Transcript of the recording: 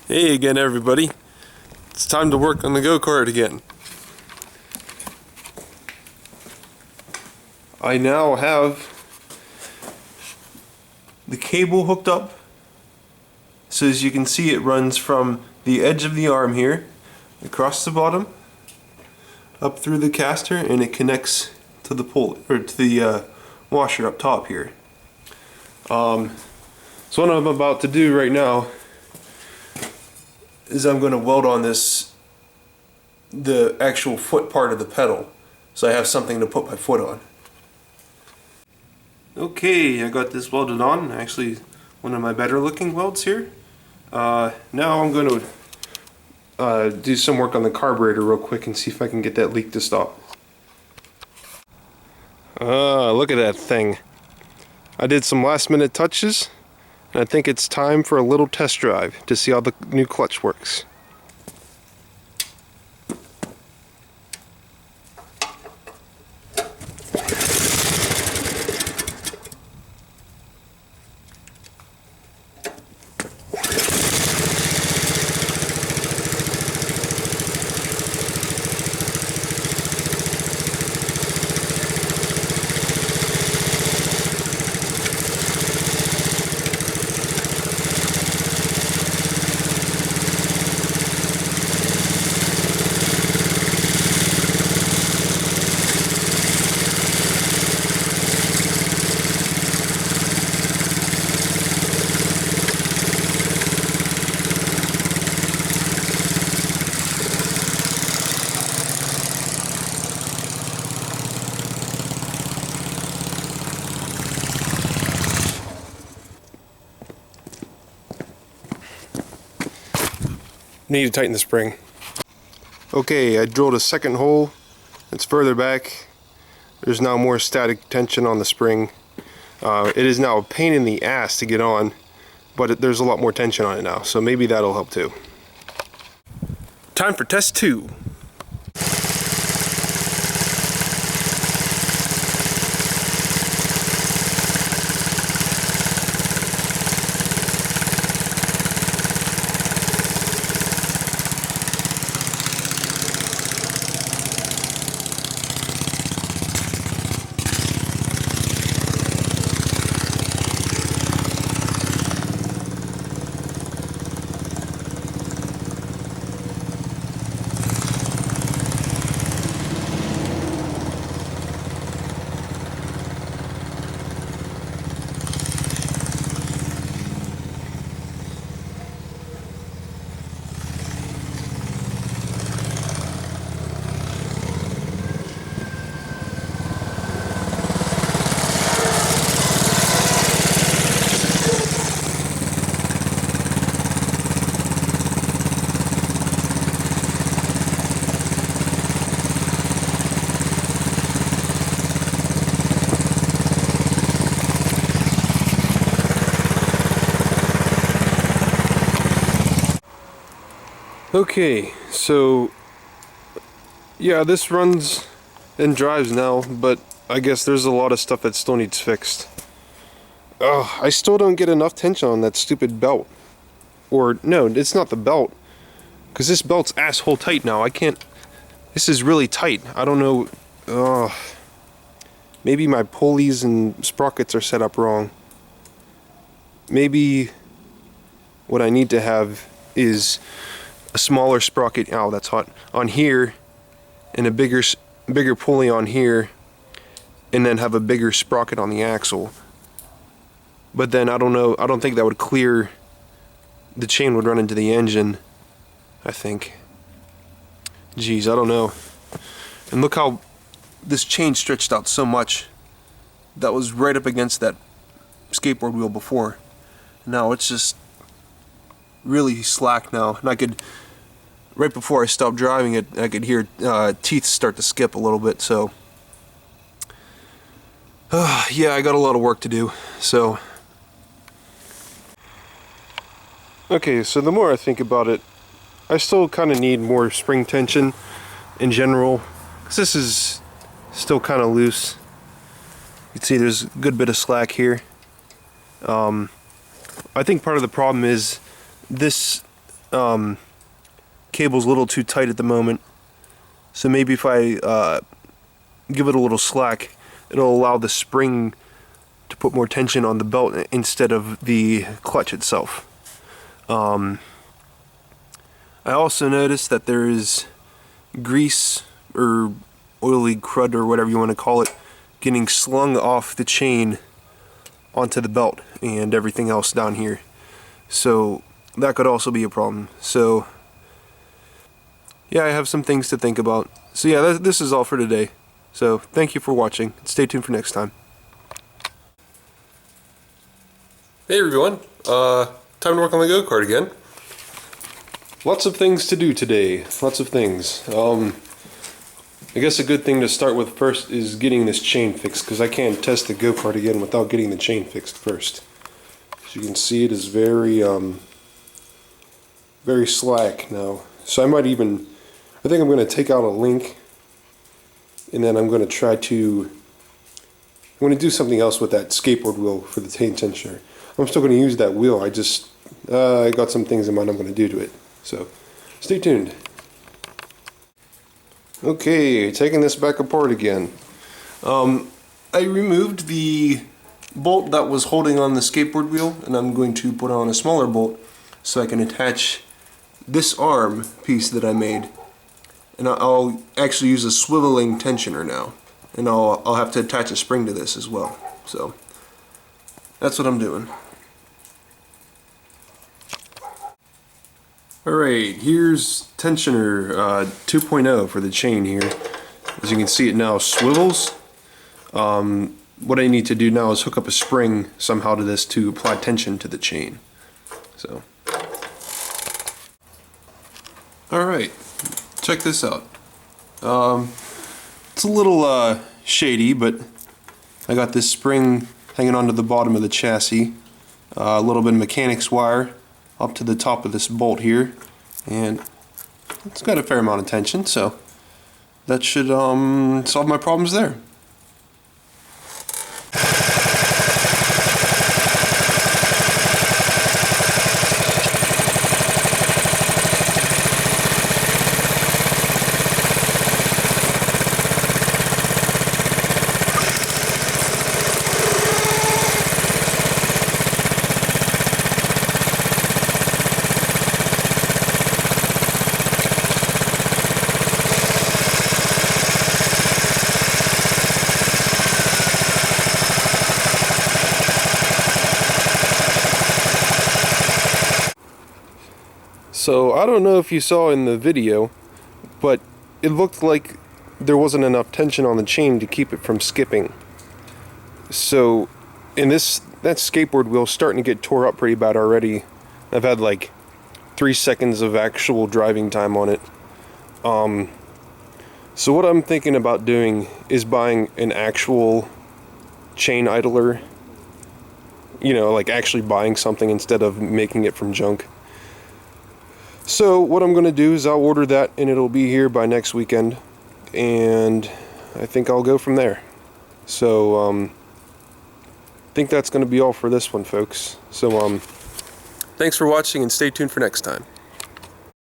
Hey again, everybody. It's time to work on the go-kart again. I now have the cable hooked up. So as you can see, it runs from the edge of the arm here, across the bottom, up through the caster, and it connects to the pulley, or to the washer up top here. So what I'm about to do right now is I'm going to weld on the actual foot part of the pedal, so I have something to put my foot on. Okay, I got this welded on, actually one of my better looking welds here. Now I'm going to do some work on the carburetor real quick and see if I can get that leak to stop. Look at that thing. I did some last minute touches, and I think it's time for a little test drive to see how the new clutch works. Need to tighten the spring. Okay, I drilled a second hole. It's further back. There's now more static tension on the spring. It is now a pain in the ass to get on, but there's a lot more tension on it now, so maybe that'll help too. Time for test 2. Okay, so yeah, this runs and drives now, but I guess there's a lot of stuff that still needs fixed. I still don't get enough tension on that stupid belt. Or, no, it's not the belt, because this belt's asshole tight now. I can't, this is really tight. I don't know, maybe my pulleys and sprockets are set up wrong. Maybe what I need to have is a smaller sprocket, ow that's hot, on here, and a bigger pulley on here, and then have a bigger sprocket on the axle. But then I don't know, I don't think that would clear, the chain would run into the engine, I think. Geez, I don't know. And look how this chain stretched out so much. That was right up against that skateboard wheel before. Now it's just really slack now, and I could, right before I stopped driving it, I could hear teeth start to skip a little bit, so yeah, I got a lot of work to do. So okay, so the more I think about it, I still kind of need more spring tension in general, because this is still kind of loose. You can see there's a good bit of slack here. I think part of the problem is this cable's a little too tight at the moment. So maybe if I give it a little slack, it'll allow the spring to put more tension on the belt instead of the clutch itself. I also noticed that there is grease or oily crud or whatever you want to call it getting slung off the chain onto the belt and everything else down here. So that could also be a problem. So yeah, I have some things to think about. So yeah, this is all for today. So thank you for watching. Stay tuned for next time. Hey everyone, time to work on the go-kart again. Lots of things to do today, lots of things. I guess a good thing to start with first is getting this chain fixed, because I can't test the go-kart again without getting the chain fixed first. As you can see, it is very very slack now. So I think I'm going to take out a link, and then I'm going to do something else with that skateboard wheel for the chain tensioner. I'm still going to use that wheel. I got some things in mind I'm going to do to it. So stay tuned. Okay, taking this back apart again. I removed the bolt that was holding on the skateboard wheel, and I'm going to put on a smaller bolt so I can attach this arm piece that I made. And I'll actually use a swiveling tensioner now, and I'll have to attach a spring to this as well. So that's what I'm doing. Alright, here's tensioner 2.0 for the chain here. As you can see, it now swivels. What I need to do now is hook up a spring somehow to this to apply tension to the chain. So, alright, check this out. It's a little shady, but I got this spring hanging onto the bottom of the chassis. A little bit of mechanics wire up to the top of this bolt here, and it's got a fair amount of tension, so that should solve my problems there. So I don't know if you saw in the video, but it looked like there wasn't enough tension on the chain to keep it from skipping. So in that skateboard wheel's starting to get tore up pretty bad already. I've had like 3 seconds of actual driving time on it. So what I'm thinking about doing is buying an actual chain idler. You know, like actually buying something instead of making it from junk. So what I'm going to do is I'll order that, and it'll be here by next weekend, and I think I'll go from there. So I think that's going to be all for this one, folks. So thanks for watching, and stay tuned for next time.